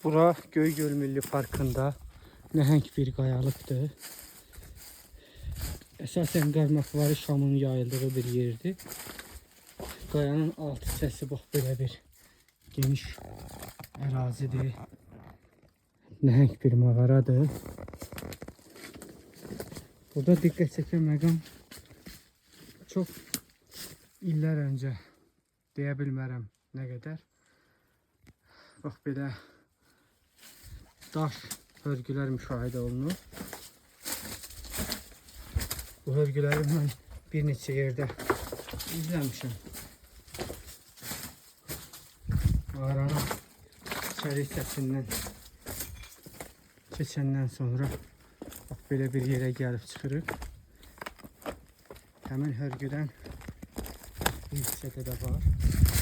Bura Göygöl Milli Parkında nəhəng bir qayalıqdır. Əsasən qarmaqları şamın yayıldığı bir yerdir. Qayanın alt hissəsi bax belə bir geniş ərazidir. Nəhəng bir mağaradır. Burada diqqət çəkən məqam çox illər öncə deyə bilmərəm nə qədər. Bax belə daş hörgülər müşahidə olunur. Bu hörgüləri mən bir neçə yerdə izləmişəm. Mağaranın içəri hissəsindən keçəndən sonra bax belə bir yerə gəlib çıxırıq. Həmin hörgüdən bir hissədə də var.